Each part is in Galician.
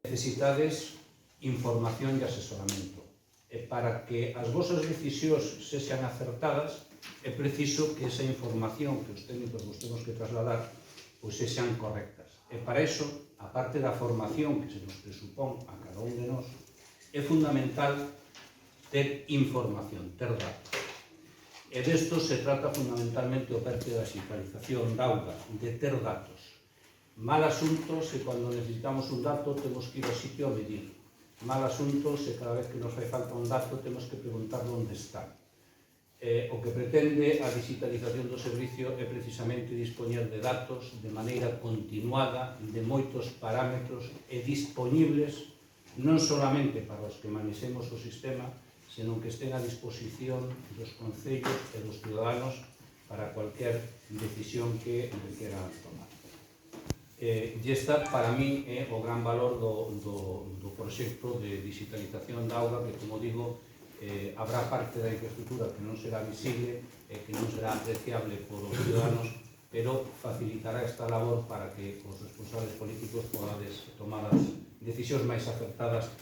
necesitades información e asesoramento. E para que as vosas decisións sexan acertadas, é preciso que esa información que os técnicos vos temos que trasladar pois sexan correctas. E para iso, a parte da formación que se nos presupón a cada un de nós, é fundamental ter información, ter datos. E desto se trata fundamentalmente o parte da digitalización da auga, de ter datos. Mal asunto se cando necesitamos un dato temos que ir ao sitio a medir. Mal asunto se cada vez que nos fai falta un dato temos que preguntar onde está. O que pretende a digitalización do servicio é precisamente dispoñer de datos de maneira continuada, de moitos parámetros e disponibles non solamente para os que manexemos o sistema, senón que estén a disposición dos concellos e dos ciudadanos para cualquier decisión que queran tomar. E esta, para mí, é o gran valor do proxecto de digitalización da auga, que, como digo, habrá parte da infraestructura que non será visible e que non será apreciable por os ciudadanos, pero facilitará esta labor para que os responsables políticos podades tomar as decisións máis acertadas.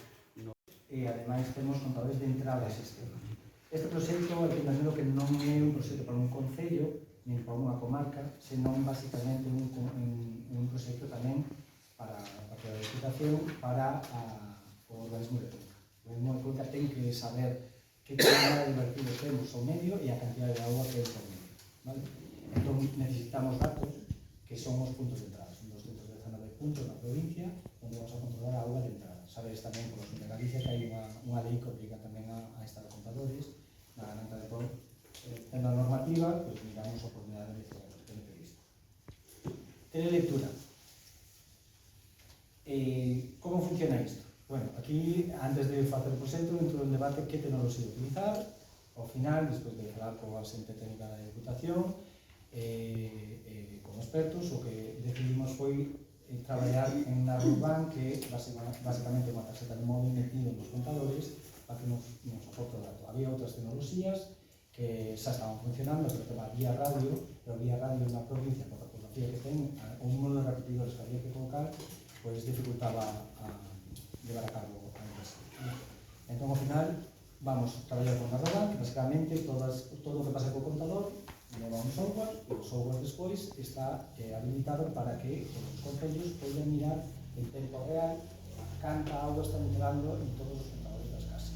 E, ademais, temos contadores de entrada a sistema. Este proxecto, é que imagino que non é un proxecto para un concello, nin para unha comarca, senón, basicamente, un proxecto tamén para a Diputación, para o organismo de conta. O organismo de conta ten que saber que cantidad de vertidos temos ao medio e a cantidad de auga que é ao medio. Vale? Entón, necesitamos datos que son os puntos de entrada. Son 219 puntos na provincia onde vamos a controlar a auga de entrada. Sabes tamén, por os de Galicia, que hai unha lei que obliga tamén a estar contadores. Na garanta de todo, tendo a normativa, pois miramos a oportunidade de que ten previsto. Telelectura. Como funciona isto? Bueno, aquí, antes de facer o proxecto, dentro do debate que tecnoloxía utilizar. Ao final, despois de falar coa xente técnica da Diputación, con expertos, o que decidimos foi traballar en una Urban, que basicamente é unha tarxeta de móvil metido nos contadores para que nos aporte o dato. Había outras tecnoloxías que xa estaban funcionando, sobre todo a vía radio, pero a vía radio na provincia, por a topografía que ten, o número de repetidores que había que colocar, pois dificultaba llevar a cabo a empresa. Entón, ao final, vamos a traballar con a Urban, que basicamente todo o que pasa co contador leva un software, e o software despois está habilitado para que os concellos poden mirar en tempo real canta auga están entrando en todos os contadores das casas.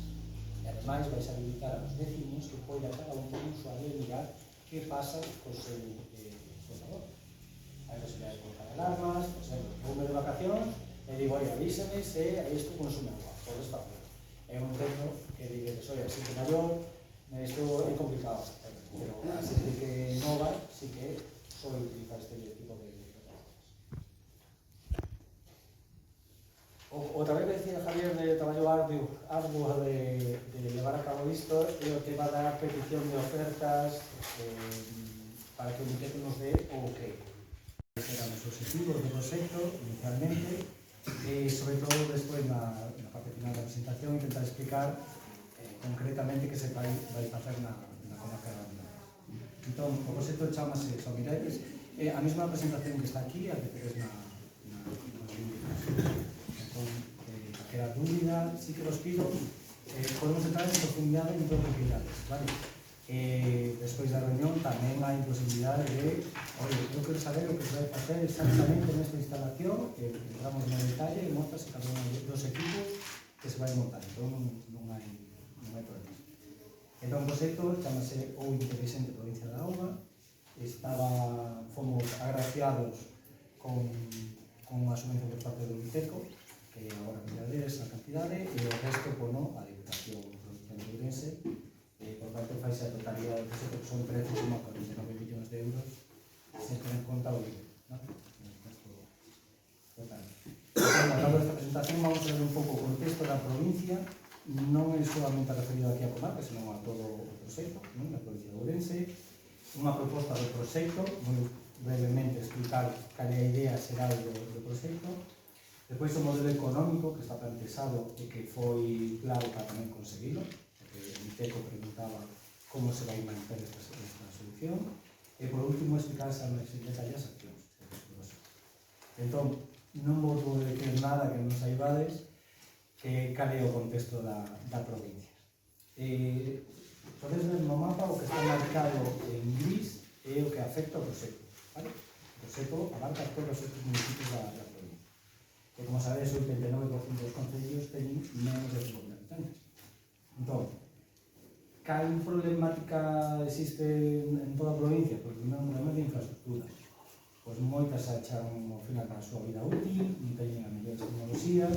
E ademais vais a habilitar a os vecinos que poida cada un como usuario mirar que pasa co seu contador. Hai posibilidade de colocar alarmas, por exemplo, voume de vacacións e digo, oi, avísame se isto consume agua, podes facer. É un tempo que dices, oi, así que maior, isto é complicado. Pero a xente que nova sí que soe utilizar este tipo de plataformas. Outra vez que decía Javier de traballo arduo de levar a cabo isto é o tema da petición de ofertas para que o Miteco nos dé o que eran os objetivos do proxecto inicialmente e sobre todo despois na parte final da presentación intentar explicar concretamente que se vai facer na comarca da Vila. Entón, o proxecto chamase Somiretes, a mesma presentación que está aquí, a que tedes na entón, calquera dúbida, sí que vos pido, podemos entrar en profundidade en todo o que queirades, vale? Despois da reunión tamén hai posibilidade de, oye, eu quero saber o que se vai facer exactamente nesta instalación, entramos no detalle e mostras cada un dos equipos que se vai montar, entón non hai problema. Entón, o proxecto chamase O Inteligente Provincia da Auga. Fomos agraciados con a subvención por parte do Miteco, que agora mirades a cantidade, e o resto, bueno, a Diputación Provincial de Ourense. Por parte, faise a totalidade do proxecto, que son 13,49 millóns de euros, sen ter en conta o IVA. Total. Ao cabo desta presentación, vamos a ver un pouco o contexto da provincia. Non é solamente referido aquí a comarca, senón a todo o proxecto, na provincia de Ourense. Unha proposta do proxecto, moi brevemente explicar cal é a idea xeral do proxecto. Depois o modelo económico que está plantexado e que foi clave para tamén conseguilo, porque o Miteco preguntaba como se vai manter esta solución. E por último explicar esa máis en detalle as accións. Entón, non vos vou decir nada que non saibades que cal é o contexto da provincia. Podes ver no mapa o que está marcado en gris é o que afecta ao Proseco, vale? O Proseco abarca todos estes municipios da provincia. E como sabedes, o 89% dos concellos teñen menos de 5.000 habitantes. Entón, cal problemática existe en toda a provincia? Pois primeiro un problema de infraestructura. Pois moitas se acharon ao final da súa vida útil, non teñen as mellores tecnoloxías,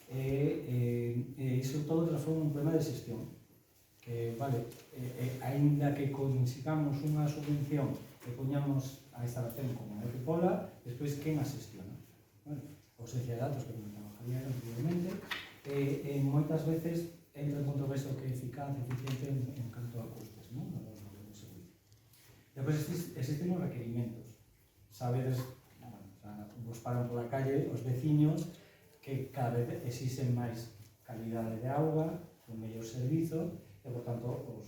e iso todo transforma un problema de xestión. Que, vale, aínda que consigamos unha subvención e poñamos a instalación como a Epipola, despois quen a xestiona? Bueno, ausencia de datos que comentaba Javier anteriormente, e moitas veces entra en controversia o que é eficaz e eficiente en canto a costes, non? No servicio. Depois existen os requerimentos. Sabedes, vos paran pola calle os veciños que cada vez existen máis calidade de auga, un mellor servizo, e, por tanto, os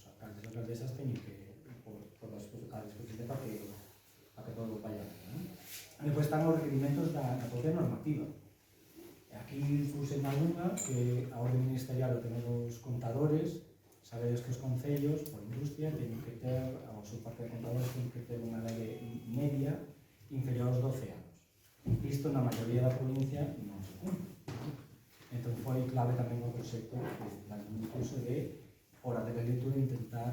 alcaldes e alcaldesas teñen que por a disposición para que todo vaya ben. Depois están os requerimentos da propia normativa. Aquí fusen algunha que a orde ministerial o tener os contadores. Sabedes que os concellos, por industria, teñen que ter, ao seu parte de contadores, teñen que ter unha lei media inferior aos 12 anos. Isto na maioría da provincia non se cumpre. Entón foi clave tamén o proxecto dando un impulso de, por a legislatura, intentar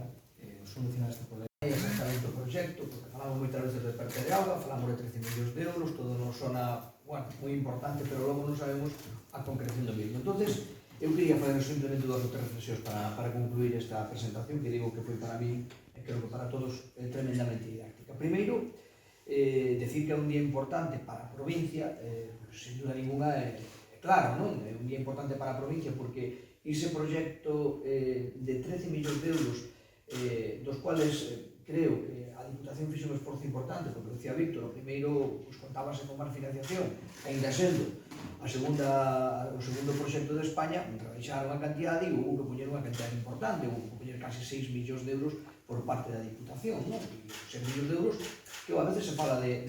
solucionar este problema. É exactamente o proxecto, porque falamos moitas veces de perte de auga, falamos de 13 millóns de euros, todo nos sona, bueno, moi importante, pero logo non sabemos a concreción do mismo. Entonces, eu quería fazer simplemente dúas ou tres reflexións para concluir esta presentación, que digo que foi para mí, e creo que para todos, tremendamente didáctica. Primeiro, decir que é un día importante para a provincia, sin duda ninguna, claro, non? É un día importante para a provincia porque ese proxecto de 13 millóns de euros, dos cuales creo que a Diputación fixe un esforzo importante, porque decía Víctor, o primeiro contábase con máis financiación, ainda sendo o segundo proxecto de España, rebaixaron a cantidade e houve que poñer unha cantidade importante, houve que poñer casi 6 millóns de euros por parte da Diputación, non? 6 millóns de euros que a veces se fala de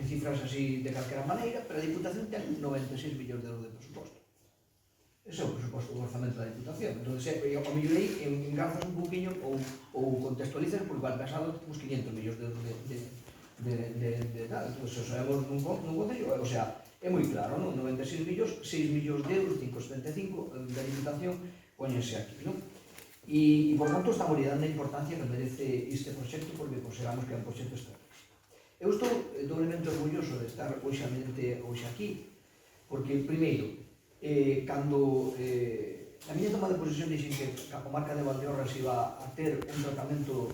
cifras así de calquera maneira, pero a Diputación ten 96 millóns de euros de presuposto. Ese é o presuposto do orzamento da Diputación. Entón, ao mellor aí engarzas un poquinho ou contextualizas, porque igual pasado uns 500 millóns de euros de tal. Entón, se sabemos nun concello, o sea, é moi claro, non? 96 millóns, 6 millóns de euros, 575 da Diputación, poñense aquí, non? E, por tanto, estamos dando a importancia que merece este proxecto, porque consideramos que é un proxecto estratégico. Eu estou doblemente orgulloso de estar hoxe aquí, porque, primeiro, cando na miña toma de posesión dixen que a comarca de Valdeorras iba a ter un tratamento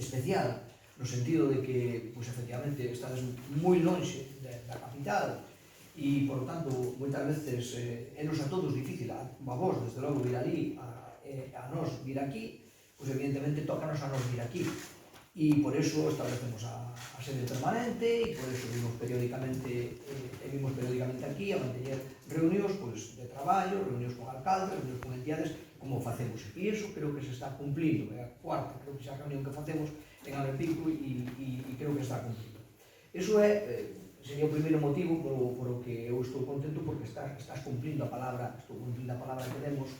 especial, no sentido de que, pois, efectivamente, estades moi lonxe da capital e, por tanto, moitas veces é-nos a todos difícil, a vos, desde logo, vir ali, a nos vir aquí, pois, evidentemente, tócanos a nos vir aquí. E por eso establecemos a sede permanente e por eso vimos periódicamente aquí a mantener reunións de traballo, reunións con alcaldes, reunións con entidades, como facemos. E iso creo que se está cumplindo, é a cuarta, creo que xa a reunión que facemos en ano e pico e creo que está cumplindo. Iso sería o primeiro motivo por o que eu estou contento, porque estás cumplindo a palabra, que demos